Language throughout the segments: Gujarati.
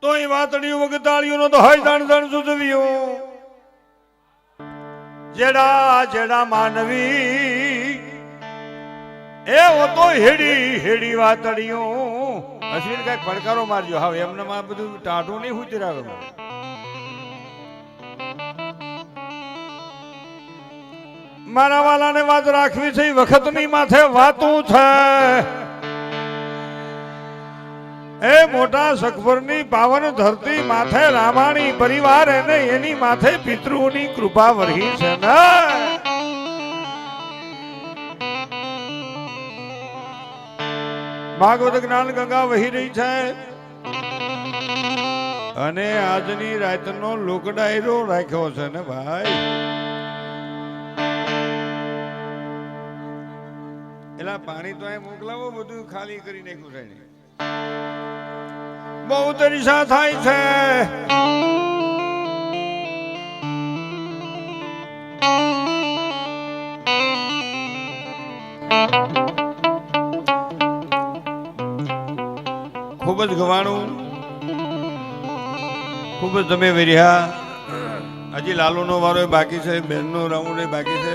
તોય વાતડિયું વગતાળિયું નો તો હોય જાણ જાણ સુધવ્યું જેડા જેડા માનવી એવો તો હેડી હેડી વાતડિયું અશ્વિન કઈક પડકારો મારજો. હા એમને માં બધું ટાઢું નહીં ઉતરાવે. મારા વાલાને વાત રાખવી છે વખતની માથે વાતું છે. એ મોટા સખપરની પાવન ધરતી માથે રામાણી પરિવાર અને એની માથે પિતૃઓની કૃપા વરહી છે ને. ભાગવત જ્ઞાન ગંગા વહી રહી છે અને આજની રાતનો લોકડાયરો રાખ્યો છે ને ભાઈ. એલા પાણી તો અહીં મોકલાવો, બધું ખાલી કરી નાખ્યું છે. બહુ તરીસા થાય છે. ખૂબ જ ગવાણું, ખૂબ જ તમે વેર્યા. હજી લાલુનો વારો બાકી છે, બેનનો રાઉન્ડ બાકી છે.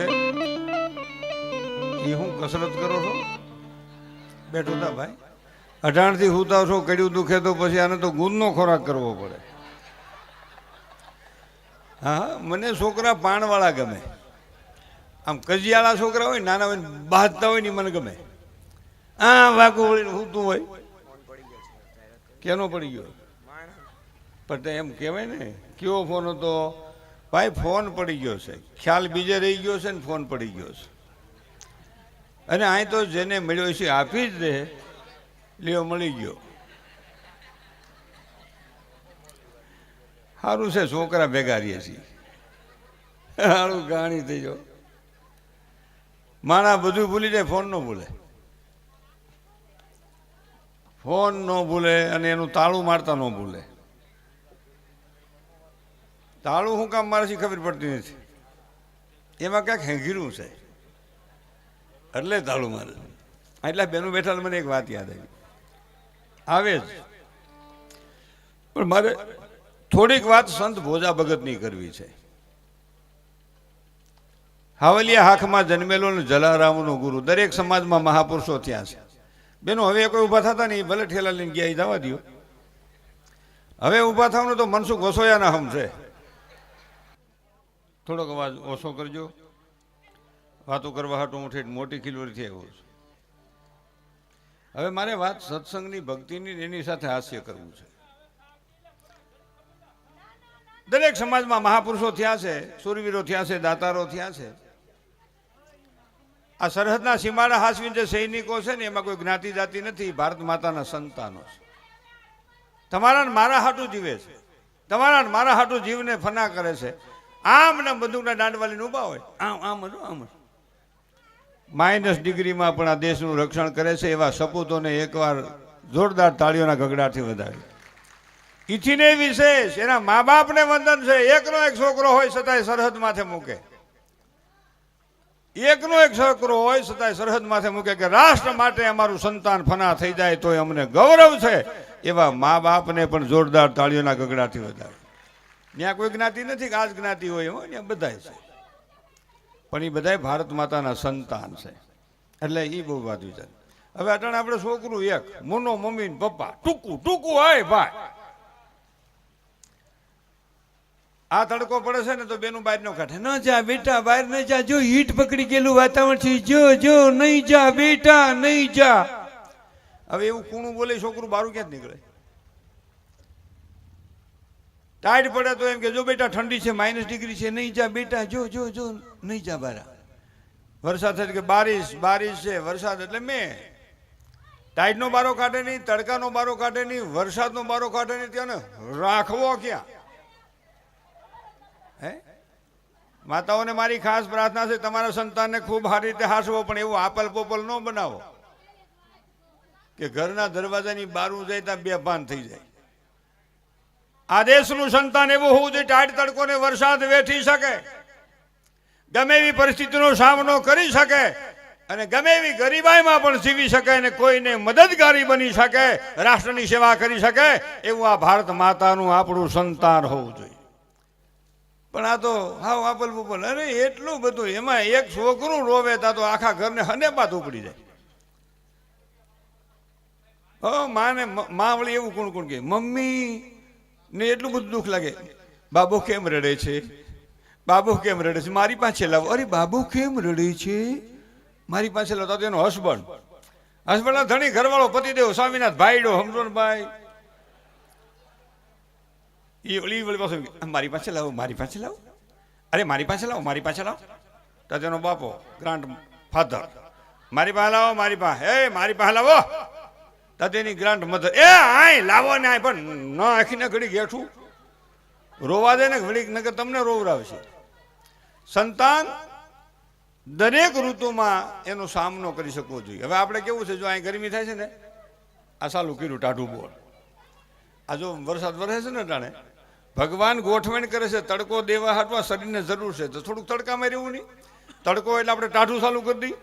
એ હું કસરત કરો છો? બેઠો તા ભાઈ, 18 થી હુતા છો. કડ્યું દુખે તો પછી આને તો ગુંદનો ખોરાક કરવો પડે. હા, મને છોકરા પાણવાળા ગમે. આમ કજિયાળા છોકરા હોય, નાના હોય, બાંધતા હોય ને મને ગમે. હા, વાગું વળીને હુતું હોય. કેનો પડી ગયો? પણ એમ કહેવાય ને, કેવો ફોન હતો ભાઈ? ફોન પડી ગયો છે, ખ્યાલ બીજે રહી ગયો છે ને ફોન પડી ગયો છે. અને અહીં તો જેને મળ્યો છે આપી જ દે. લ્યો મળી ગયો. સારું છે છોકરા ભેગા રહીએ છીએ. સારું ગાણી થઈ ગયો. માણા બધું ભૂલી જાય, ફોન ન ભૂલે. ફોન ન ભૂલે અને એનું તાળું મારતા ન ભૂલે. તાળું શું કામ મારે ખબર પડતી નથી. એમાં ક્યાંક હેંગીરું છે એટલે તાળું મારે. એટલે બેનું બેઠા મને એક વાત યાદ આવે જ. પણ મારે થોડીક વાત સંત ભોજા ભગતની કરવી છે. હાવલિયા હાખમાં જન્મેલો ને જલારામનો ગુરુ. દરેક સમાજમાં મહાપુરુષો ત્યાં છે. બેનો હવે કોઈ ઊભા થતા નહીં, ભલે ઠેલા લઈને ગયા જવા દો. હવે ઊભા થવાનું તો મનસુખ વસોયાના હમ છે. થોડોક અવાજ ઓછો કરજો. વાતો કરવા હાટું હું મોટી ખીલવરીથી આવ્યો છું. હવે મારે વાત સત્સંગની, ભક્તિની, એની સાથે હાસ્ય કરવું છે. દરેક સમાજમાં મહાપુરુષો થયા છે, સુરવીરો થયા છે, દાતારો થયા છે. આ સરહદના સીમાડા હાસવીન જે સૈનિકો છે ને, એમાં કોઈ જ્ઞાતિ જાતિ નથી. ભારત માતાના સંતાનો છે. તમારા મારા હાટું જીવે છે. તમારા મારા હાટું જીવને ફના કરે છે. આમ ને બંદૂકના દાંડવાલીને ઊભા હોય, આમ આમ આમ -, ડિગ્રીમાં પણ આ દેશનું રક્ષણ કરે છે. એવા સપૂતોને એકવાર જોરદાર તાળીઓના ગગડાથી વધારે. ઈથીને વિશેષ એના મા બાપને વંદન છે. એકનો એક છોકરો હોય છતાંય સરહદ માથે મૂકે. એકનો એક છોકરો હોય છતાંય સરહદ માથે મૂકે કે રાષ્ટ્ર માટે અમારું સંતાન ફના થઈ જાય તો અમને ગૌરવ છે. એવા મા બાપને પણ જોરદાર તાળીઓના ગગડાથી વધારે. ત્યાં કોઈ જ્ઞાતિ નથી કે આ જ જ્ઞાતિ હોય, ત્યાં બધા છે. પણ એ બધા ભારત માતાના સંતાન છે. એટલે એ બહુ વાત વિચાર. હવે અટાણે આપણે છોકરું એક, મુનો મમ્મી ને પપ્પા, ટૂંકું ટૂંકું હોય ભાઈ. આ તડકો પડે છે ને તો બેનું બહાર નો કાઢે. ન જા બેટા, બહાર ન જા, જો હીટ પકડી ગયેલું વાતાવરણ છે, જો જો નહીં જા બેટા, નહીં જા. હવે એવું કૂણું બોલે છોકરું બારું ક્યાં જ નીકળે? ટાઈટ પડે તો એમ કે જો બેટા ઠંડી છે, -ડિગ્રી છે, નહીં જા બેટા, જો જો જો નહીં જા બારા. વરસાદ થાય કે બારિશ બારિશ છે, વરસાદ એટલે મેં ટાઈટનો બારો કાઢે નહીં, તડકાનો બારો કાઢે નહીં, વરસાદનો બારો કાઢે નહીં. ત્યાં રાખવો ક્યાં? હે માતાઓને મારી ખાસ પ્રાર્થના છે, તમારા સંતાનને ખૂબ સારી રીતે હાસવો, પણ એવું આપલ પોપલ ન બનાવો કે ઘરના દરવાજાની બારું જાય ત્યાં બેભાન થઈ જાય. આ દેશનું સંતાન એવું હોવું જોઈએ ટાઢ તડકોને વરસાદ વેઠી શકે, ગમે એવી પરિસ્થિતિનો સામનો કરી શકે અને ગમે એવી ગરીબાઈમાં પણ જીવી શકે અને કોઈને મદદગારી બની શકે, રાષ્ટ્રની સેવા કરી શકે એવું આ ભારત માતાનું આપણું સંતાન હોવું જોઈએ. પણ આ તો હાવ આપલ બુપલ, અરે એટલું બધું, એમાં એક છોકરું રોવે તા તો આખા ઘરને હનેપાત ઉપડી જાય. માને માં વળી એવું કોણ કોણ કે મમ્મી ને એટલું બધું દુઃખ લાગે, બાબુ કેમ રડે છે, બાબુ કેમ રડે છે, મારી પાસે લાવો. અરે બાબુ કેમ રડે છે, મારી પાસે લાવો. તો એનો હસબન્ડ ધણી ઘરવાળો પતિદેવ સ્વામીનાથ ભાઈડો સમજો ને ભાઈ, મારી પાસે લાવો, મારી પાસે લાવો, અરે મારી પાસે લાવો, મારી પાસે લાવો. તો તેનો બાપો ગ્રાન્ડ ફાધર મારી પાસે લાવો, મારી પાસે, એ મારી પાસે લાવો. તેની ગ્રાન્ડ મધર એ આય લાવો ને આય, પણ ન આખીને ઘડી ગેઠું રોવા દે ને ઘડી નકર તમને રોવરાવશે. સંતાન દરેક ઋતુમાં એનો સામનો કરી શકવો જોઈએ. હવે આપણે કેવું છે, જો અહીં ગરમી થાય છે ને, આ સાલું કર્યું ટાઢું બોલ, આ જો વરસાદ વરસે છે ને ટાણે ભગવાન ગોઠવણ કરે છે તડકો દેવા હાટવા શરીરને જરૂર છે, તો થોડુંક તડકામાં રહેવું નહીં. તડકો એટલે આપણે ટાઢું ચાલુ કરી દઈ,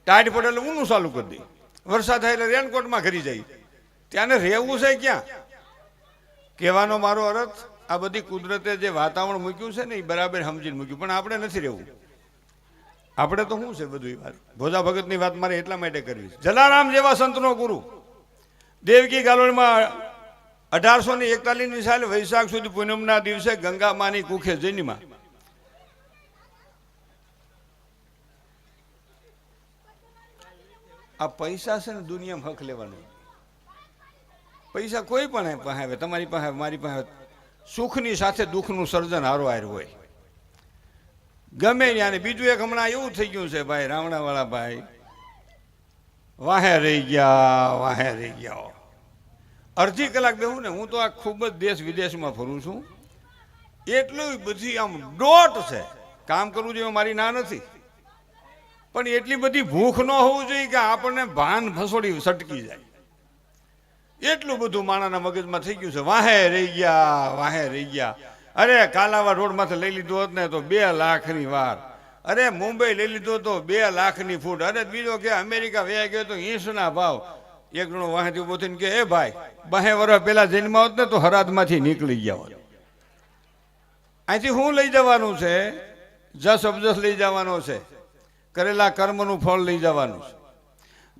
ટાઈટ પડે એટલે ઊનું ચાલુ કરી દઈ, વરસાદ થાય એટલે રેનકોટમાં ઘરી જાય. ત્યાંને રહેવું છે ક્યાં? કહેવાનો મારો અર્થ, આ બધી કુદરતે જે વાતાવરણ મૂક્યું છે ને એ બરાબર સમજીને મૂક્યું, પણ આપણે નથી રહેવું. આપણે તો શું છે બધું વાત, ભોજા ભગતની વાત મારે એટલા માટે કરવી છે. જલારામ જેવા સંતનો ગુરુ દેવકી ગાલોડમાં 1841 સાલે વૈશાખ સુધી પૂનમના દિવસે ગંગા માની કુખે જૈનમાં આ પૈસા છે ને દુનિયામાં હક લેવાનો. પૈસા કોઈ પણ પાસે આવે, તમારી પાસે, મારી પાસે, સુખની સાથે દુઃખનું સર્જન હારો હાર હોય ગમે ત્યાં. બીજું એક હમણાં એવું થઈ ગયું છે ભાઈ, રાવણાવાળા ભાઈ વાહે રહી ગયા, વાહે રહી ગયા. અડધી કલાક બેહું ને, હું તો આ ખૂબ જ દેશ વિદેશમાં ફરું છું, એટલું બધી આમ ડોટ છે. કામ કરવું જોઈએ મારી ના નથી, પણ એટલી બધી ભૂખ ન હોવું જોઈએ કે આપણને ભાન ફસોડી સટકી જાય. એટલું બધું માણાના મગજમાં થઈ ગયું છે, વાહે રહી ગયા, વાહે રહી ગયા. અરે કાલાવા રોડમાંથી લઈ લીધો હોત ને તો 2 લાખની વાર, અરે મુંબઈ લઈ લીધો તો 2 લાખની ફૂટ, અરે બીજો કે અમેરિકા વયા ગયો તો 80ના ભાવ. એક જણો વાહેથી ઉભો થઈને કે એ ભાઈ 2 વર્ષ પહેલા જન્મ હોત ને તો હરાદમાંથી નીકળી ગયા હોત. અહીંથી શું લઈ જવાનું છે? જસ અબજસ લઈ જવાનો છે, કરેલા કર્મનું ફળ લઈ જવાનું છે.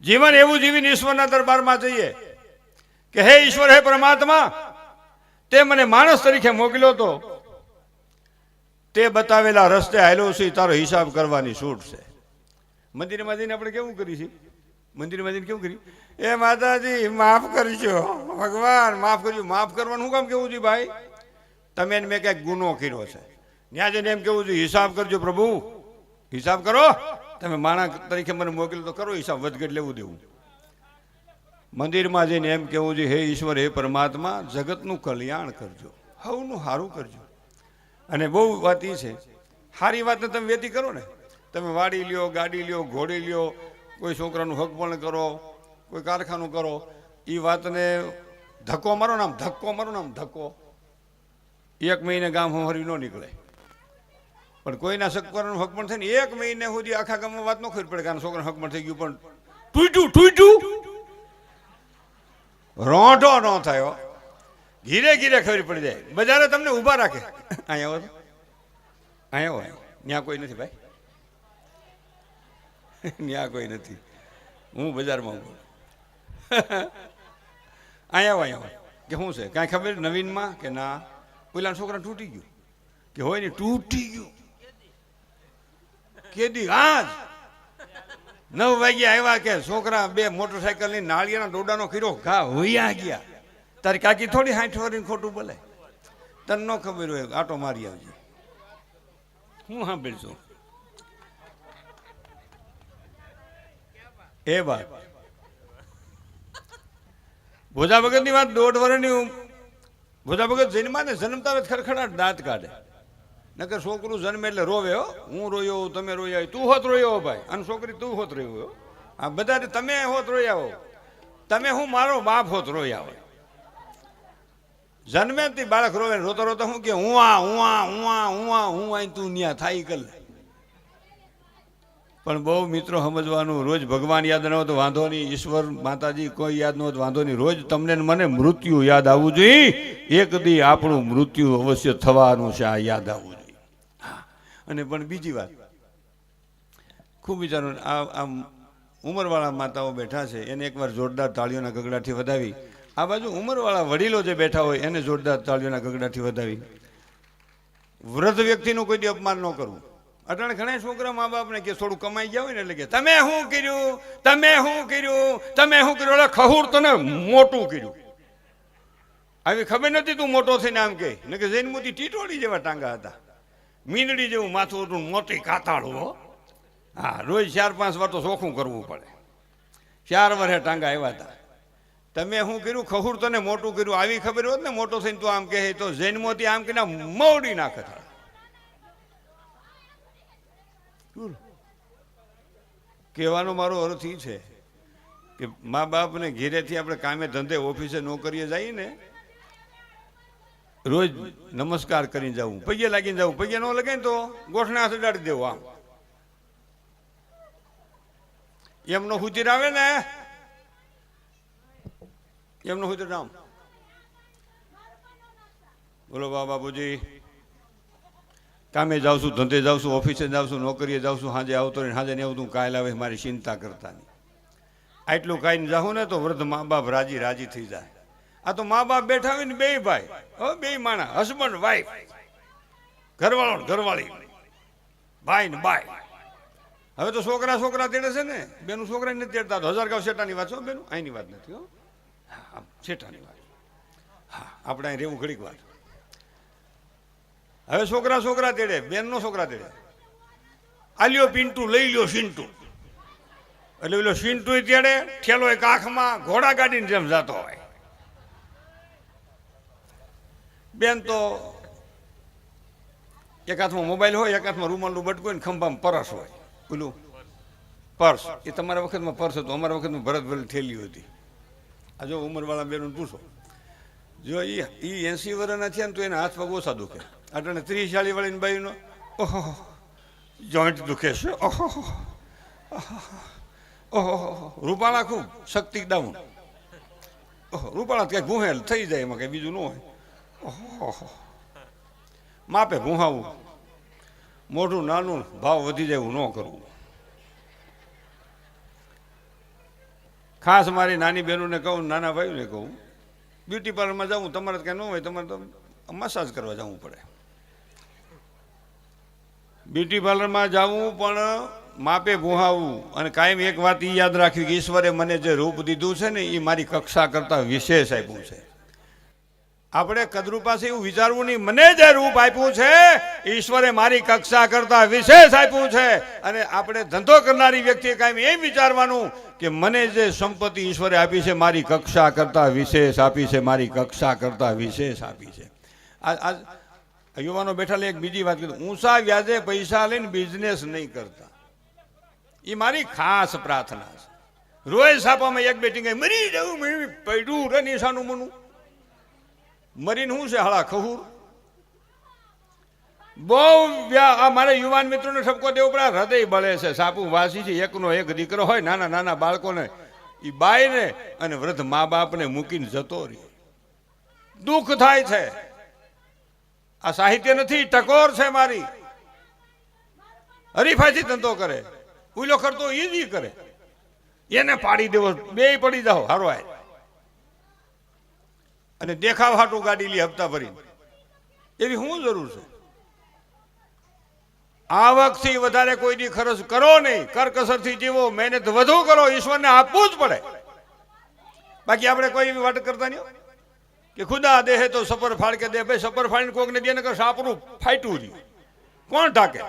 જીવન એવું જીવીને ઈશ્વરના દરબારમાં જઈએ કે હે ઈશ્વર, હે પરમાત્મા, તે મને માણસ તરીકે મોકલ્યો તો, તે બતાવેલા રસ્તે હાલ્યો છે, તારો હિસાબ કરવાની છૂટ છે. મંદિરમાં જઈને આપણે કેવું કરી છે? મંદિરમાં જઈને કેવું કરી? એ માતાજી માફ કરજો, ભગવાન માફ કરજો. માફ કરવાનું શું કામ કેવું છે ભાઈ? તમે મેં ક્યાંક ગુનો કર્યો છે, ત્યાં જઈને એમ કેવું છે હિસાબ કરજો પ્રભુ, હિસાબ કરો. તમે માણસ તરીકે મને મોકલ્યો તો કરો હિસાબ, વધઘટ લેવું દેવું. મંદિરમાં જઈને એમ કેવું છે હે ઈશ્વર, હે પરમાત્મા, જગતનું કલ્યાણ કરજો, હવનું સારું કરજો. અને બહુ વાત એ છે, સારી વાતને તમે વેતી કરો ને, તમે વાડી લ્યો, ગાડી લ્યો, ઘોડી લ્યો, કોઈ છોકરાનું હક પણ કરો, કોઈ કારખાનું કરો, એ વાતને ધક્કો મારો ને આમ, ધક્કો મારો ને આમ, ધક્કો 1 મહિને ગામ હરી ન નીકળે. પણ કોઈના છોકરાનું હક પણ થાય ને 1 મહિને સુધી આખા ગામમાં વાત ન ખબર પડે કે છોકરાનું હક પણ થઈ ગયું, પણ તૂટ્યું રોંઢો ન થયો, ઘીરે ઘીરે ખબર પડી જાય. બજારે તમને ઊભા રાખે, અહીંયા આવો, અહીંયા હોય, ત્યાં કોઈ નથી ભાઈ, ત્યાં કોઈ નથી, હું બજારમાં ઊભો, અહીંયા હોય કે શું છે કાંઈ ખબર નવીનમાં કે ના, પેલા છોકરા તૂટી ગયું કે હોય ને, તૂટી ગયું કેદી આજ 9 વાગ્યા આવ્યા કે છોકરા 2 મોટરસાયકલ ની નાળિયાના ડોડાનો કર્યો ઘા હોયા ગયા. તારી કાકી થોડી 60 વર્ષની ખોટું બોલે, તને ન ખબર હોય આટો મારી આવજે. હું સાંભળશું એ વાત. ભોજા ભગતની વાત 1.5 વર્ષની. ભોજા ભગત જન્મા ને જન્મતા ખડખડાટ દાંત કાઢે, નકર છોકરું જન્મે એટલે રોવે. હો, હું રોયો, તમે રોયા, તું હોત રોયો ભાઈ, અને છોકરી તું હોત રોયો. આ બધા તમે હોત રોયા હો, તમે હું મારો બાપ હોત રોયા હોય. જન્મે થી બાળક રોવે, રોતા રોતા હું કે હું આ તું ન્યા થાય કર લે. પણ બહુ મિત્રો સમજવાનું, રોજ ભગવાન યાદ ન હોય તો વાંધો નહીં, ઈશ્વર માતાજી કોઈ યાદ ન હોય તો વાંધો નહીં, રોજ તમને ને મને મૃત્યુ યાદ આવવું જોઈએ. એક દી આપણું મૃત્યુ અવશ્ય થવાનું છે, આ યાદ આવવું જોઈએ. અને પણ બીજી વાત ખૂબ વિચારો, આ ઉંમરવાળા માતાઓ બેઠા છે એને એકવાર જોરદાર તાળીઓના ગગડાથી વધાવી. આ બાજુ ઉંમરવાળા વડીલો જે બેઠા હોય એને જોરદાર તાળીઓના ગગડાથી વધાવી. વૃદ્ધ વ્યક્તિનું કોઈ દી અપમાન ન કરવું. અટાણે ઘણા છોકરા મા બાપને કે થોડું કમાઈ ગયા હોય ને એટલે કે તમે શું કર્યું, તમે શું કર્યું, તમે શું કર્યું, એટલે ખહુર તને મોટું કર્યું. આવી ખબર નથી તું મોટો થઈને આમ કે જૈન મોતી ટીટોળી જેવા ટાંગા હતા, મીંદડી જેવું માથું હતું, મોટી કાતાળું. હા, રોજ 4-5 વાર તો ચોખ્ખું કરવું પડે. 4 વર્ષે ટાંગા આવ્યા હતા. તમે શું કર્યું, ખહુર તને મોટું કર્યું. આવી ખબર હોત ને મોટો થઈને તું આમ કહે તો જૈન મોતી આમ કે મોડી નાખે. કહેવાનો મારો અર્થ એ છે કે મા બાપને ઘેરેથી આપણે કામે ધંધે ઓફિસે નોકરીએ જઈએ ને, રોજ નમસ્કાર કરીને જવું, પગે લાગીને જવું. પગે ન લગાય તો ગોઠણા સડાડી દેવું. આમ એમનો હુતીર આવે ને, એમનો હુતીર નામ બોલો. બાપુજી કામે જાઉં છું, ધંધે જાઉં છું, ઓફિસે જાઉં છું, નોકરીએ જાઉં છું, સાંજે આવતો રહીને સાંજે ને આવતું કાલ આવે, મારી ચિંતા કરતા નહીં. આટલું ખાઈને જાઉં ને તો વૃદ્ધ મા બાપ રાજી રાજી થઈ જાય. આ તો મા બાપ બેઠા હોય ને બે ભાઈ, બે માણા, હસબન્ડ વાઈફ, ઘરવાળો ઘરવાળી, ભાઈ ને બાઈ. હવે તો છોકરા છોકરા તેડે છે ને, બેનું છોકરા નથી તેડતા. તો 1000 ગાંવ શેટાની વાત છો બેનું, અહીંની વાત નથી. હો શેટાની વાત. હા, આપણે અહીં રહેવું ઘડીક વાત. હવે છોકરા છોકરા તેડે, બેન નો છોકરા તેડે. આલ્યો પિન્ટુ, લઈ લ્યો સિન્ટુ. એટલે પેલો સિન્ટુ તેડે, ઠેલો એક આંખમાં ઘોડા ગાડીને જેમ જતો હોય. બેન તો એક હાથમાં મોબાઈલ હોય, એક હાથમાં રૂમાલનું બટકું હોય ને ખંભામાં પરસ હોય. પેલું પર્સ, એ તમારા વખતમાં પર્સ હતું, અમારા વખતમાં ભરતભરેલી થેલી હતી. આ જો ઉંમરવાળા બેનો પૂછો, જો એ 80 વર્ષના છે ને તો એના હાથ પગ ઓછા દુખે. અટાણે 30-40 વાળીની બાઈનો ઓહો જોઈન્ટ દુખે છે. ઓહો ઓહો, રૂપાળા ખૂબ શક્તિ ડાઉન. ઓહો, રૂપાળા ક્યાંક ભૂહેલ થઈ જાય, એમાં કંઈ બીજું ન હોય. ઓહો, માપે ભૂહાવું, મોઢું નાનું, ભાવ વધી જાય એવું ન કરવું. ખાસ મારી નાની બહેનોને કહું, નાના ભાઈઓને કહું, બ્યુટી પાર્લરમાં જાઉં, તમારે ક્યાં ન હોય, તમારે તો મસાજ કરવા જવું પડે. બ્યુટી પાર્લરમાં જવું પણ માપે ભૂહાવું. અને કાયમ એક વાત એ યાદ રાખવી કે ઈશ્વરે મને જે રૂપ દીધું છે ને એ મારી કક્ષા કરતાં વિશેષ આપ્યું છે. આપણે કદરૂ પાસે એવું વિચારવું નહીં, મને જે રૂપ આપ્યું છે ઈશ્વરે મારી કક્ષા કરતાં વિશેષ આપ્યું છે. અને આપણે ધંધો કરનારી વ્યક્તિએ કાયમ એમ વિચારવાનું કે મને જે સંપત્તિ ઈશ્વરે આપી છે મારી કક્ષા કરતાં વિશેષ આપી છે, મારી કક્ષા કરતાં વિશેષ આપી છે. આ યુવાનો બેઠા એક બીજી વાત કીધું, ઊંચા વ્યાજે પૈસા લઈને બિઝનેસ નહીં કરતા. એ મારી ખાસ પ્રાર્થના છે. રોજ છાપામાં એક બેટિંગ મરી જવું, પડ્યું રે નિશાનું મનું મરીને શું છે હળા ખહુર. બહુ મારે યુવાન મિત્રોને ઠપકો દેવો પડે, હૃદય બળે છે. સાપુ વાસી છે, એકનો એક દીકરો હોય, નાના નાના બાળકોને, એ બાઈને અને વૃદ્ધ મા બાપને મૂકીને જતો રહે. દુઃખ થાય છે. આ સાહિત્ય નથી, ટકોર છે મારી. હરીફાઈથી ધંધો કરે, ઉલો કરતો એ જ કરે, એને પાડી દેવો, બે પડી જાઓ હારો આય. અને દેખાવ હાટું ગાડી લી હપ્તા ભરીને, એવી શું જરૂર છે? આવકથી વધારે કોઈ દી ખર્ચ કરો નહીં, કરકસરથી જીવો, મહેનત વધુ કરો, ઈશ્વરને આપવું જ પડે. બાકી આપણે કોઈ એવી વાત કરતા નહીં કે ખુદા દેહે તો સફર ફાળ કે દે. ભાઈ સફર ફાળીને કોકને દે ને કે સાપરું ફાટ્યું રહ્યું, કોણ ઢાકે?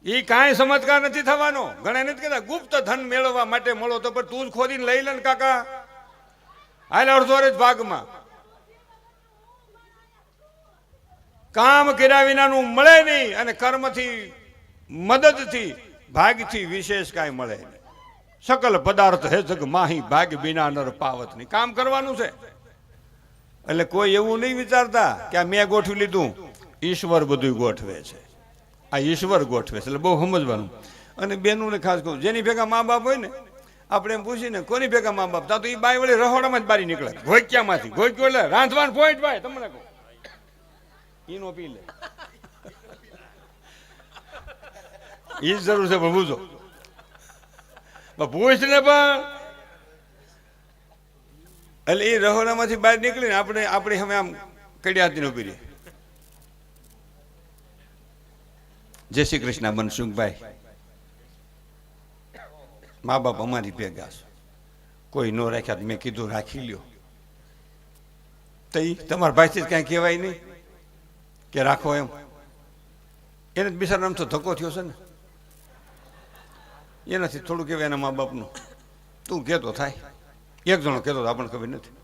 એ કાંઈ ચમત્કાર નથી થવાનો. ઘણા નથી કહેતા ગુપ્ત ધન મેળવવા માટે મળો તો પણ તું જ ખોદીને લઈ લે ને કાકા, હાલ અડધો જ ભાગમાં. કામ કર્યા વિનાનું મળે નહીં, અને કર્મથી મદદથી ભાગથી વિશેષ કાંઈ મળે નહીં. સકલ પદાર્થ હે જગ માહી, ભાગ બિના નર પાવત નહીં. કામ કરવાનું છે. એટલે કોઈ એવું નહીં વિચારતા કે આ મેં ગોઠવી લીધું, ઈશ્વર બધું ગોઠવે છે. આ ઈશ્વર ગોઠવે છે, એટલે બહુ સમજવાનું. અને બેનોને ખાસ કહું, જેની ભેગા મા બાપ હોય ને, આપણે એમ પૂછીને કોની ભેગા મા બાપ, તા તો એ બાઈ વળી રહોડામાં જ બારી નીકળે, ઘોક્યામાંથી. ઘોક્યો એટલે રાંધવાનું પોઈન્ટ ભાઈ, તમને કહું ઈનો પી લે, એ જ જરૂર છે. પણ પૂછો પૂછ ને, પણ એટલે એ રહોડામાંથી બહાર નીકળીને આપણે અમે આમ કડિયાતી ઉભી રહી. જય શ્રી કૃષ્ણ મનસુખભાઈ, મા બાપ અમારી ભેગા છે, કોઈ નો રાખ્યા, મેં કીધું રાખી લ્યો. તો એ તમારા ભાઈથી જ કાંઈ કહેવાય નહીં કે રાખો એમ. એને જ બિચારા આમ તો ધક્કો થયો છે ને, એનાથી થોડું કહેવાય એના મા બાપનું. તું કહેતો થાય, એક જણો કહેતો આપણને ખબર નથી.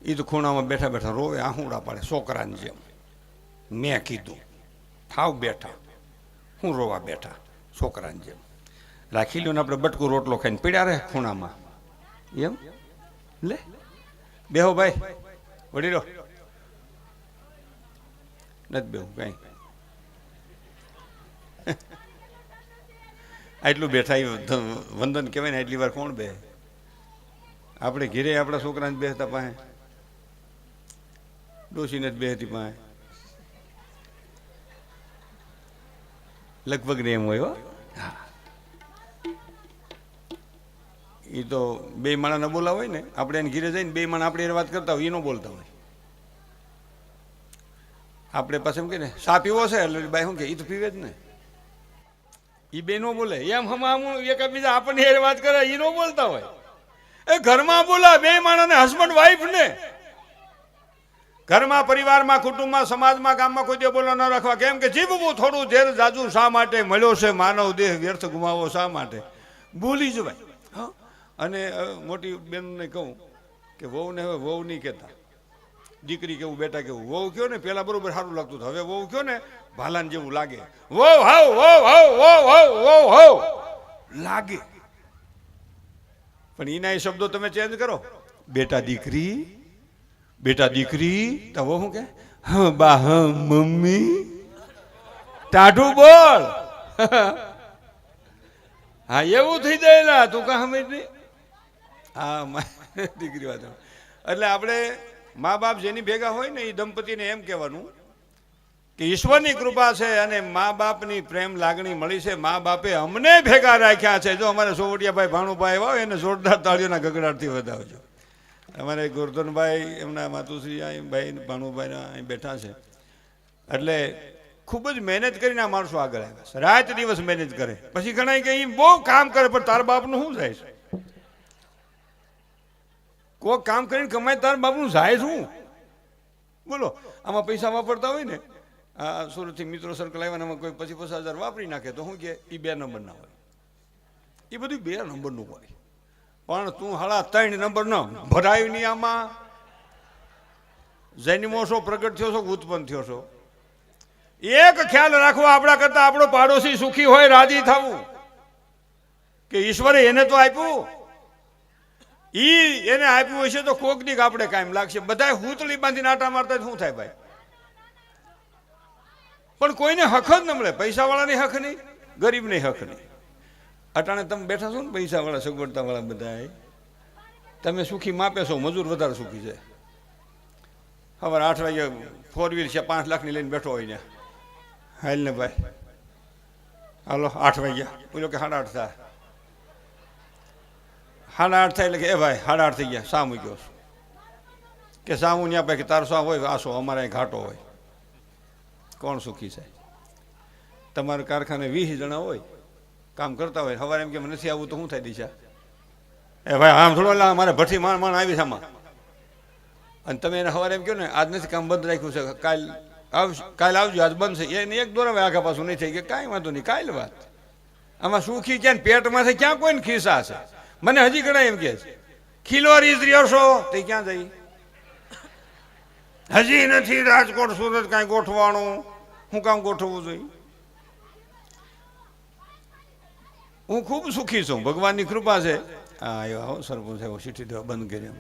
એ તો ખૂણામાં બેઠા બેઠા રોવે, આહુડા પાડે છોકરાની જેમ. મેં કીધું થાવ બેઠા, હું રોવા બેઠા છોકરાની જેમ. રાખી લ્યો ને આપણે બટકું રોટલો ખાઈને પીડ્યા રહે ખૂણામાં એમ. લે બેહો ભાઈ, વળી રહો, નથી બેહું કઈ. આટલું બેઠા વંદન કહેવાય ને, એટલી વાર કોણ બે? આપણે ઘેરે આપણા છોકરાને બેસતા પાસે, ડોશીને જ બેસતી પાસે, લગભગ ને એમ હોય. હા, એ તો બે માણસને બોલાવ હોય ને, આપણે એને ઘીરે જઈને બે માણસ આપણે વાત કરતા હોય, એ ન બોલતા હોય. આપણે પાસે એમ કે ને સા પીવો છે, એટલે બાઈ શું કે એ તો પીવે જ ને, એ બે નો બોલે. એમ હમ એકબીજા આપણને એ વાત કરે, એ નો બોલતા હોય. એ ઘરમાં બોલા બે માણસને, હસબન્ડ વાઈફ ને, ઘરમાં, પરિવારમાં, કુટુંબમાં, સમાજમાં, ગામમાં કોઈ દે બોલો ન રાખવા. કેમ કે જીવવું થોડું ઝેર જાજુ શા માટે, મળ્યો છે માનવ દેહ, વ્યર્થ ગુમાવો શા માટે, ભૂલી જવાય. હા, અને મોટી બેનને કહું કે વહુને હવે વહુ નહીં કહેતા, દીકરી કેવું બેટા કેવું. વહુ કયો ને પેલા બરોબર સારું લાગતું હતું, હવે વહુ કયો ને ભાલાન જેવું લાગે. વહુ હાવ વહુ હાવ વહુ હાવ વહુ હાવ લાગે. પણ એના એ શબ્દો તમે ચેન્જ કરો, બેટા દીકરી, બેટા દીકરી. તો વહુ કે હા બા, હા મમ્મી, ટાઢું બોલ. હા એવું થઈ જાય, તું કા સમજ નહીં. હા દીકરી વાત. એટલે આપણે મા બાપ જેની ભેગા હોય ને, એ દંપતીને એમ કહેવાનું કે ઈશ્વરની કૃપા છે અને મા બાપની પ્રેમ લાગણી મળી છે. મા બાપે અમને ભેગા રાખ્યા છે. જો અમારે સોવડિયાભાઈ ભાણુભાઈ આવ્યા હોય એને જોરદાર તાળીઓના ગગડાટથી વધાવજો. અમારે ગોરધનભાઈ, એમના માતુશ્રી ભાઈ ભાણુભાઈ અહીં બેઠા છે. એટલે ખૂબ જ મહેનત કરીને આ માણસો આગળ આવ્યા છે, રાત દિવસ મહેનત કરે. પછી ઘણા કે બહુ કામ કરે, પણ તાર બાપનું શું જાય છે? કોઈ કામ કરીને કમાય, તાર બાપનું જાય શું? બોલો. આમાં પૈસા વાપરતા હોય ને, આ સુરતથી મિત્રો સર્કલ આવ્યા, આમાં કોઈ 50,000 વાપરી નાખે તો શું કે એ 2 નંબરના હોય. એ બધું 2 નંબરનું હોય. પણ તું હાલા 3 નંબર ન ભરાય નહીં. આમાં જન્મો છો, પ્રગટ થયો છો, ઉત્પન્ન થયો છો. એક ખ્યાલ રાખવો, આપણા કરતા આપણો પાડોશી સુખી હોય, રાજી થવું કે ઈશ્વરે એને તો આપ્યું, એને આપ્યું હશે તો કોક દીક આપણે કાયમ લાગશે. બધા હુતળી બાંધીને આટા મારતા શું થાય ભાઈ? પણ કોઈને હક જ ન મળે. પૈસા વાળાની હક નહીં, ગરીબની હક નહીં. અટાણે તમે બેઠા છો ને પૈસા વાળા, સગવડતા વાળા બધા, તમે સુખી માપે છો, મજૂર વધારે સુખી છે. સવારે 8 વાગે 4 વ્હીલ છે 5 લાખની લઈને બેઠો હોય ને, હાલ ને ભાઈ હાલો 8 વાગ્યા, બોલો કે 8:30 થાય. 8:30 થાય એટલે કે એ ભાઈ 8:30 થઈ ગયા, શા મૂક્યો કે શા હું ત્યાં ભાઈ કે તારો શા હોય, આસો અમારે ઘાટો હોય. કોણ સુખી છે? તમારા કારખાને 20 જણા હોય, કામ કરતા હોય, સવારે એમ કે નથી આવવું તો શું થાય દિશા? એ ભાઈ આમ થોડો લા, મારે ભઠ્ઠી માણ આવી છે આમાં. અને તમે એને સવારે એમ કહો ને આજ નથી કામ બંધ રાખ્યું છે, કાલ આવજો, આજ બંધ છે, એને એક દોરા આગા પાછું નહીં થઈ કે કાંઈ વાંધો નહીં, કાલ વાત. આમાં સુખી ક્યાં પેટમાંથી ક્યાં કોઈને ખિસ્સા છે? મને હજી ઘણા એમ કે છે ખીલોરી જ રહ્યો છો તે ક્યાં જઈ? હજી નથી રાજકોટ સુરત કાંઈ ગોઠવાનું, હું કામ ગોઠવવું જોઈએ? હું ખૂબ સુખી છું, ભગવાનની કૃપા છે. હા એવા હો સરપંચ એવો સીટી દેવા બંધ કરી.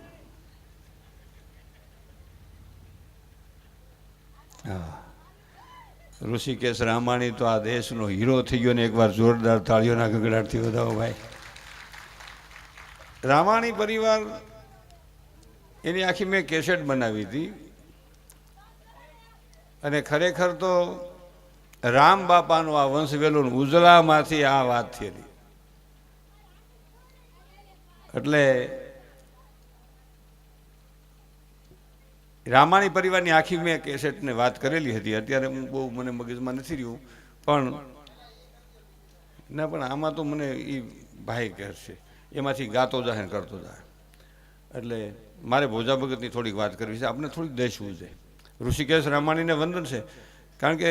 હા ઋષિકેશ રામાણી તો આ દેશનો હીરો થઈ ગયો ને એકવાર જોરદાર તાળીઓના ગગડાટથી વધાવો ભાઈ. રામાણી પરિવાર એની આખી મેં કેસેટ બનાવી હતી અને ખરેખર તો રામ બાપાનું આ વંશવેલું ઉજળામાંથી આ વાત થયેલી. એટલે રામાણી પરિવારની આખી મેં કેસેટને વાત કરેલી હતી. અત્યારે હું બહુ મને મગજમાં નથી રહ્યું પણ ના, પણ આમાં તો મને એ ભાઈ કહેશે એમાંથી ગાતો જાય કરતો જાય. એટલે મારે ભોજા ભગતની થોડીક વાત કરવી છે, આપણે થોડીક દેશવું છે. ઋષિકેશ રામાણીને વંદન છે, કારણ કે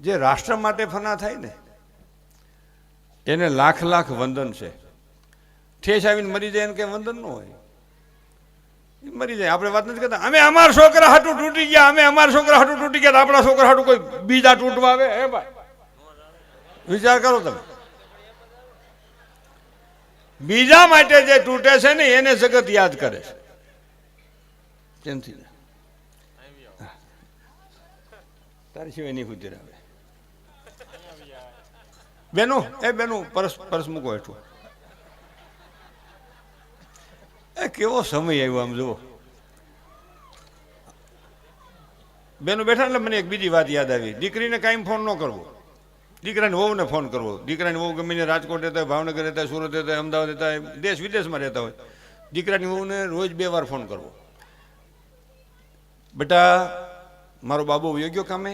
જે રાષ્ટ્ર માટે ફના થાય ને એને લાખ લાખ વંદન છે. ઠેસ આવીને મરી જાય એને કંઈ વંદન ન હોય, મરી જાય. આપણે વાત નથી કરતા અમે અમારા છોકરા હાટું તૂટી ગયા, અમે અમારા છોકરા હાટું તૂટી ગયા, આપણા છોકરા હાટું કોઈ બીજા તૂટવા આવે? હે ભાઈ, વિચાર કરો તમે. બીજા માટે જે તૂટે છે ને એને જગત યાદ કરે છે. કેમથી તારી સિવાય નહીં ગુજર આવે. બેનો એ બેનો પરસ પરસ મૂકો હેઠું. એ કેવો સમય આવ્યો આમ જુઓ. બેનો બેઠા એટલે મને એક બીજી વાત યાદ આવી. દીકરીને કાંઈ ફોન ન કરવો, દીકરાની વહુને ફોન કરવો. દીકરાની વહુ ગમે ને રાજકોટ રહેતા હોય, ભાવનગર રહેતા હોય, સુરત રહેતા હોય, અમદાવાદ રહેતા હોય, દેશ વિદેશમાં રહેતા હોય, દીકરાની વહુને રોજ 2 વાર ફોન કરવો. બેટા મારો બાબુ વયો ગયો કામે,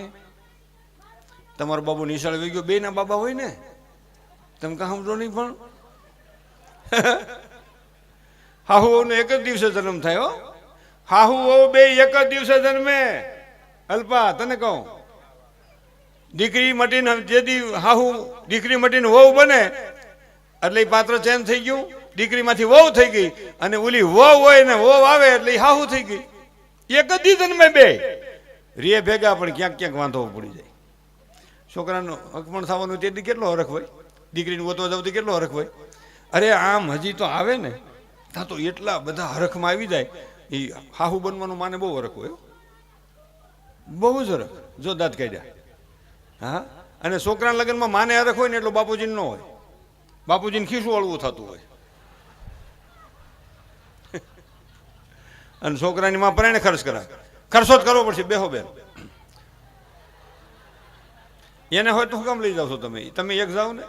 તમારો બાબુ નિશાળ વયો ગયો. 2 ના બાબા હોય ને, તમે કાં સમજો નહીં. પણ હાહુ ને એક જ દિવસે જન્મ થાય. હો, હાહુ વહુ 2 એક જ દિવસે જન્મે. અલ્પા તને કહું, દીકરી મટીને જેથી હાહુ દીકરી મટીને વહુ બને એટલે પાત્ર ચેન્જ થઈ ગયું, દીકરીમાંથી વહુ થઈ ગઈ. અને ઓલી વહુ હોય ને વહુ આવે એટલે હાહુ થઈ ગઈ. એક જ દી જન્મે 2 રે ભેગા, પણ ક્યાંક ક્યાંક વાંધો પડી જાય. છોકરાનું અકમણ થવાનું તેથી કેટલો હરખ હોય, દીકરીને ગોતવા જવતી કેટલો હરખ હોય. અરે આમ હજી તો આવે ને ત્યાં તો એટલા બધા હરખમાં આવી જાય. એ હાહુ બનવાનું માને બહુ હરખ હોય, બહુ જ હરખ. જો દાંત કાઢ્યા. હા, અને છોકરાના લગ્નમાં માને હરખ હોય ને એટલો બાપુજીને ન હોય. બાપુજીને ખીસું અળવું થતું હોય. અને છોકરાની માં પરણે ખર્ચ કરાય. ખર્ચો જ કરવો પડશે. બેહો બેન, એને હોય તો શું કામ લઈ જાવ છો તમે? તમે એક જાઓ ને,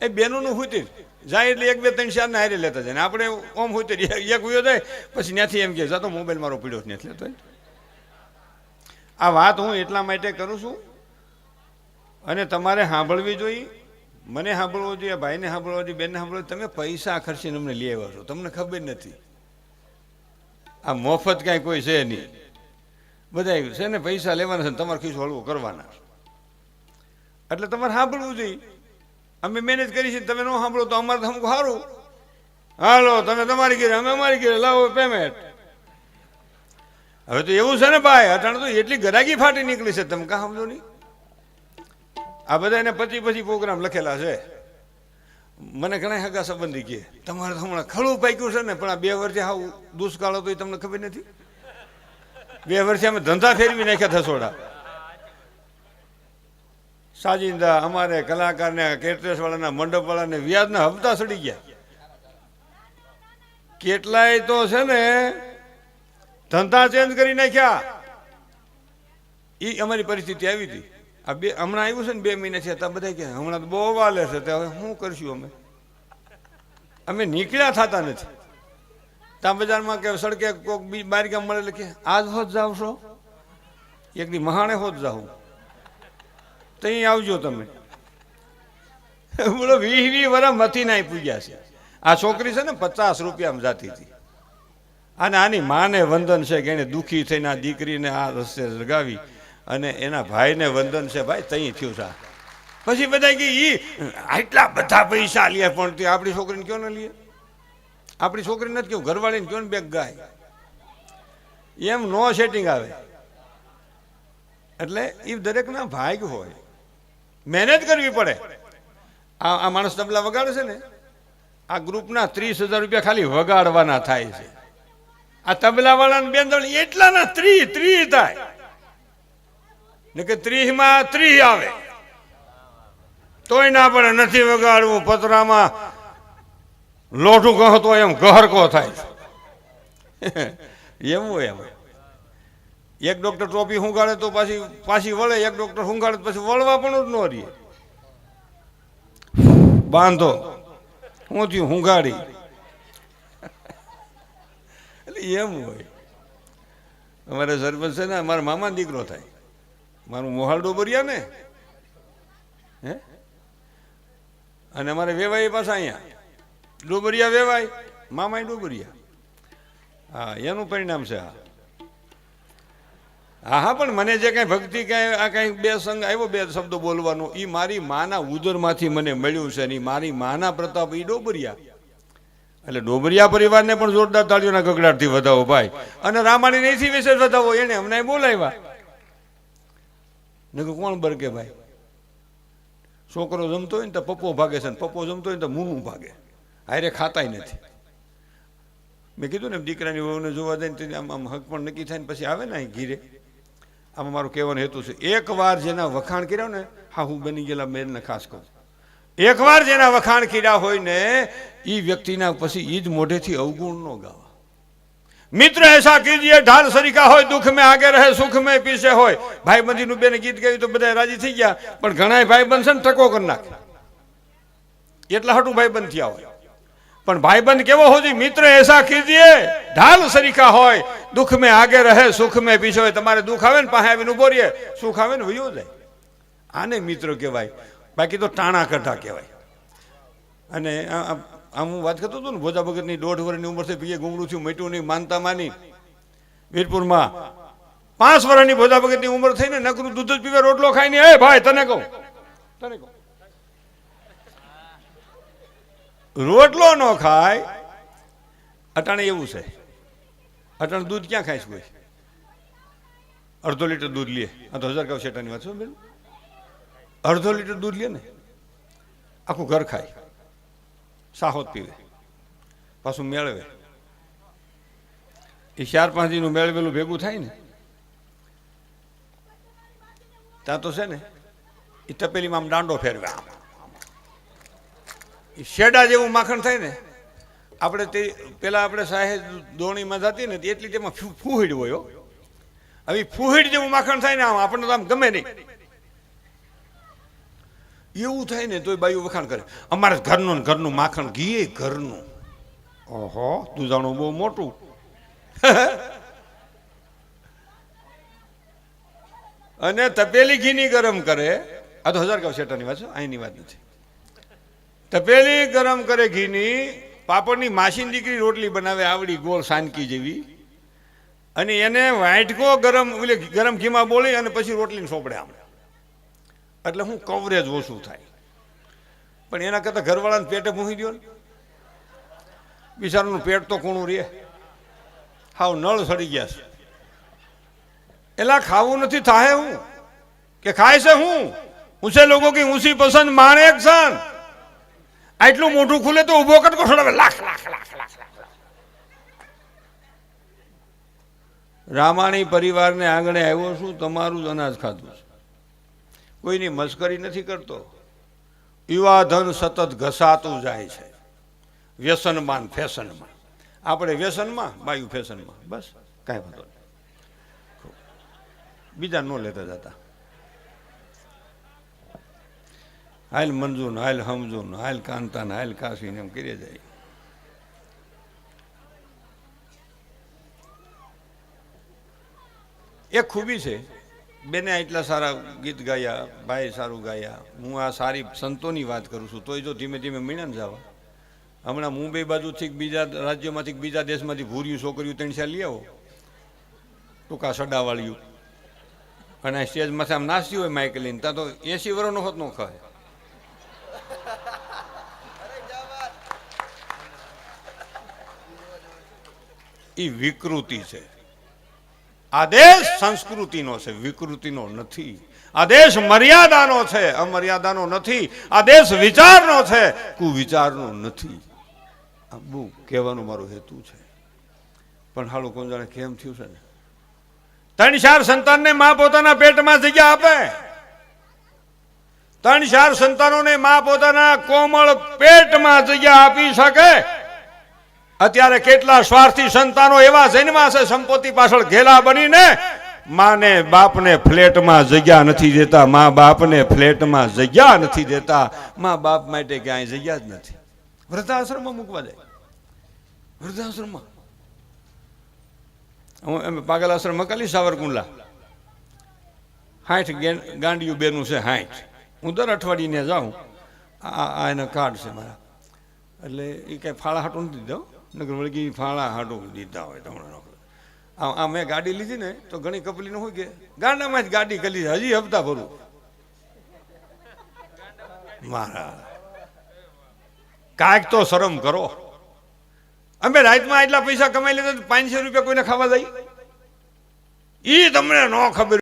એ બેનોનું હુતી જાય એટલે 1 2 3 4 ને હારે લેતા જાય ને આપણે ઓમ હુતી એક ઉયો જાય પછી ત્યાંથી એમ કે જાતો મોબાઈલ મારો પીડ્યો નથી લેતો. આ વાત હું એટલા માટે કરું છું અને તમારે સાંભળવી જોઈએ. મને સાંભળવો જોઈએ, ભાઈને સાંભળવો જોઈએ, બેનને સાંભળવો જોઈએ. તમે પૈસા ખર્ચીને અમને લઈ આવ્યા છો, તમને ખબર નથી. આ મફત કાંઈ કોઈ છે નહીં. બધા છે ને પૈસા લેવાના છે, તમારે ખીસ હળવું કરવાના. એટલે તમારે સાંભળવું જોઈએ. અમે મહેનત કરી છે, તમે ન સાંભળો તો અમારે તો અમુક સારું. હાલો તમે તમારી ઘરે, અમે અમારી ઘરે, લાવો પેમેન્ટ. હવે તો એવું છે ને ભાઈ, અટાણે તો એટલી ગરાગી ફાટી નીકળી છે, તમે કાં સમજો નહીં. આ બધા એને પછી પ્રોગ્રામ લખેલા છે. મને ઘણા હગા સંબંધી કહે તમારે તો હમણાં ખડું પાક્યું છે ને, પણ આ 2 વર્ષે હાવ દુષ્કાળ હતો એ તમને ખબર નથી. 2 વર્ષે અમે ધંધા ફેરવી નાખ્યા થસોડા. સાજિંદા અમારે કલાકારને, કેટરેસ વાળાના, મંડપ વાળાને વ્યાજના હપ્તા સડી ગયા. કેટલાય તો છે ને ધંધા ચેન્જ કરી નાખ્યા. એ અમારી પરિસ્થિતિ આવી હતી. આ હમણાં આવ્યું છે ને 2 મહિના થયા, બધા કે હમણાં તો બહુ વાલે છે, તે હવે શું કરશું? અમે નીકળ્યા થતા નથી. ત્યાં બજારમાં કે સડકે કોઈક બાર ગામ મળે કે આજ હોત જાવ છો, એક દી મહાણે હોત જાઉં તો અહીં આવજો તમે. બોલો 20 વર્ષ મથી ના પૂગ્યા છે. આ છોકરી છે ને 50 રૂપિયામાં જાતી હતી. અને આની માને વંદન છે કે એને દુઃખી થઈને આ દીકરીને આ રસ્તે લગાવી અને એના ભાઈને વંદન છે. ભાઈ તઈ થયું છે. પછી બધા કે આટલા બધા પૈસા લે, પણ તે આપણી છોકરીને કયો ન લે? આપણી છોકરી નથી કેવું, ઘરવાળીને કયો ને 2 ગાય. એમ નો સેટિંગ આવે. એટલે એ દરેકના ભાગ હોય, મહેનત કરવી પડે. આ માણસ તબલા વગાડે છે ને, આ ગ્રુપના 30,000 રૂપિયા ખાલી વગાડવાના થાય છે. આ તબલા વાળાને બેન એટલાના 30 થાય. ને કે 30 માં 30 આવે તોય ના પડે, નથી વગાડવું. પતરામાં લોઢું કહતો એમ ગહરકો થાય એવું એમ. એક ડોક્ટર ટોપી હુંગાડે તો પાછી વળે, એક ડોક્ટર હુંગાડે પછી વળવા પણ જ ન રહીએ. બાંધો હું થયું હુંગાડી એટલે એમ હોય. અમારે સરપંચ છે ને મારા મામા દીકરો થાય, મારું મોહાલ ડોબરિયા ને હે, અને અમારે વેવાઈ પાછા અહીંયા ડોબરિયા વેવાય, મામા ડોબરિયા. હા એનું પરિણામ છે. હા હા પણ મને જે કાંઈ ભક્તિ કાંઈ આ કાંઈ બે સંગ આવ્યો, બે શબ્દો બોલવાનો, એ મારી માના ઉદરમાંથી મને મળ્યું છે. ને મારી માના પ્રતાપ એ ડોબરિયા. એટલે ડોબરિયા પરિવારને પણ જોરદાર તાળીઓના ગગડાટથી વધાવો ભાઈ. અને રામાણી નહીંથી વિશે વધાવો, એને અમને બોલાવ્યા. ને કોણ બરકે ભાઈ, છોકરો જમતો હોય ને તો પપ્પો ભાગે છે, ને પપ્પો જમતો હોય ને તો મૂનું ભાગે, હારે ખાતાય નથી. મેં કીધું ને દીકરાની વહુને જોવા જાય ને આમ હક પણ નક્કી થાય ને પછી આવે ને અહીં ઘીરે. આમાં મારું કહેવાનો હેતુ છે, એકવાર જેના વખાણ કર્યા ને, હા હું બની ગયેલા બેનને ખાસ કહું, એકવાર જેના વખાણ કર્યા હોય ને એ વ્યક્તિના પછી એ જ મોઢેથી અવગુણ ન ગાવા. મિત્ર એસા કીજીએ ઢાલ સરીકા હોય, દુઃખ મેં આગે રહે સુખ મેં પીછે હોય. ભાઈબંધીનું બેને ગીત ગાયું તો બધા રાજી થઈ ગયા, પણ ઘણા ભાઈબંધ છે ને ટકો કરી નાખે, એટલા હાટું ભાઈબંધ થયા હોય. પણ ભાઈબંધ કેવો હોય? મિત્ર એસા કીજીએ ઢાલ સરીકા હોય, દુઃખ મેં આગે રહે સુખ મેં પીછે હોય. તમારે દુઃખ આવે ને પાસે આવીને ઉભો રહીએ, સુખ આવે ને વયો જાય. આને મિત્ર કહેવાય, બાકી તો ટાણા કઢા કહેવાય. અને આમ હું વાત કરતો હતો ને, ભોજા ભગતની 1.5 વર્ષની ઉંમર થઈ, પીએ ગુમડું થયું, મટ્યું નહીં, માનતા માની. વીરપુરમાં 5 વર્ષની ભોજા ભગતની ઉંમર થઈ ને, નકરું દૂધ જ પીવે, રોટલો ખાઈ ને. એ ભાઈ તને કહું, રોટલો ન ખાય. અટાણે એવું છે, અટાણે દૂધ ક્યાં ખાઈશ કોઈ? 1/2 લીટર દૂધ લે, આ તો 1000 શેટાની વાત છે બેન. 1/2 લીટર દૂધ લે ને, આખું ઘર ખાય, સાહોત પીવે, પાછું મેળવે. એ 4-5 દીનું મેળવેલું ભેગું થાય ને, ત્યાં તો છે ને એ તપેલીમાં આમ દાંડો ફેરવે, એ શેડા જેવું માખણ થાય ને. આપણે તે પેલા આપણે સાહેબ દોણીમાં જતી ને એટલી તેમાં ફૂહીડ હોય. હવે ફૂહીડ જેવું માખણ થાય ને, આમ આપણને તો આમ ગમે નહીં એવું થાય ને, તોય બાયું વખાણ કરે, અમારે ઘરનું માખણ, ઘી ઘરનું. ઓહો, તું જાણો બહુ મોટું. અને તપેલી ઘીની ગરમ કરે. આ તો 1000 શેટાની વાત છે, અહીંની વાત નથી. તપેલી ગરમ કરે ઘીની, પાપડની માસીની દીકરી રોટલી બનાવે આવડી ગોળ સાનકી જેવી, અને એને વાટકો ગરમ ઘીમાં બોલી અને પછી રોટલીને સોંપડે આમ. એટલે હું કવરેજ ઓછું થાય. પણ એના કરતાં ઘરવાળાને પેટે મૂકી દો ને, બિચારાનું પેટ તો કોણું રહે, હાવ નળ સડી ગયા છે. એલા ખાવું નથી, થાય હું કે ખાય છે હું? ઊંચે લોકો કી ઊંચી પસંદ માણે એક સન. આટલું મોઢું ખુલે તો ઉભો કટકો છોડાવે, લાખ લાખ લાખ લાખ લાખ. રામાણી પરિવારને આંગણે આવ્યો છું, તમારું જ અનાજ ખાધું છે, કોઈની મસ્કરી નથી કરતો. યુવા ધન સતત ઘસાતું જાય છે, વ્યસનમાં ફેશનમાં. આપણે વ્યસનમાં, બાયું ફેશનમાં, બસ કાંઈ વાંધો નહીં. બીજા ન લેતા જતા, હાલ મંજૂન, હાલ હમજૂન, હાલ કાંતાન, હાલ કાશીને એમ કરી જાય. એક ખૂબી છે, બેને એટલા સારા ગીત ગાયા, ભાઈ સારું ગાયા. હું આ સારી સંતોની વાત કરું છું, તોય જો ધીમે ધીમે મીણા જવા. હમણાં મુંબઈ બાજુથી બીજા રાજ્યોમાંથી બીજા દેશમાંથી ભૂર્યું છોકરીઓ 3-4 લઈ આવો, ટૂંકા સડાવાળ્યું, અને સ્ટેજમાંથી આમ નાસ્તી હોય માઇક લઈને, ત્યાં તો 80 વર્ષનો હોત ન ખાય. એ વિકૃતિ છે. આ દેશ સંસ્કૃતિનો છે, વિકૃતિનો નથી. આ દેશ મર્યાદાનો છે, અમર્યાદાનો નથી. આ દેશ વિચારનો છે, કુવિચારનો નથી. આ બહુ કહેવાનો મારો હેતુ છે. પણ હાલો કોણ જાણે કેમ થયું છે ને, 3-4 સંતાનને માં પોતાના પેટમાં જગ્યા આપે, 3-4 સંતાનોને માં પોતાના કોમળ પેટમાં જગ્યા આપી શકે. અત્યારે કેટલા સ્વાર્થી સંતાનો એવા જન્મા છે સંપત્તિ પાછળ ઘેલા બનીને માને બાપને ફ્લેટમાં જગ્યા નથી દેતા, મા બાપને ફ્લેટમાં જગ્યા નથી દેતા, મા બાપ માટે ક્યાંય જગ્યા જ નથી. વૃદ્ધાશ્રમમાં મૂકવા જાય, વૃદ્ધાશ્રમમાં. હું એમ પાગલ આશ્રમમાં કાલી સાવરકુંડલા 60 ગાંડિયું બેનું છે, 60. હું દર અઠવાડિયે જાઉં, આ એના કાર્ડ છે મારા, એટલે એ કંઈ ફાળા હાટું નથી દીધા, નગર વળગી ફાળા હાટું દીધા હોય તમને. આ મેં ગાડી લીધી ને તો ઘણી કપલીને શું કે ગાંડામાં જ ગાડી કરી લીધી, હજી હપ્તા ભરું. મારા કાંઈક તો શરમ કરો. અમે રાતમાં એટલા પૈસા કમાઈ લીધા, 500 રૂપિયા કોઈને ખાવા જાય, એ તમને ન ખબર.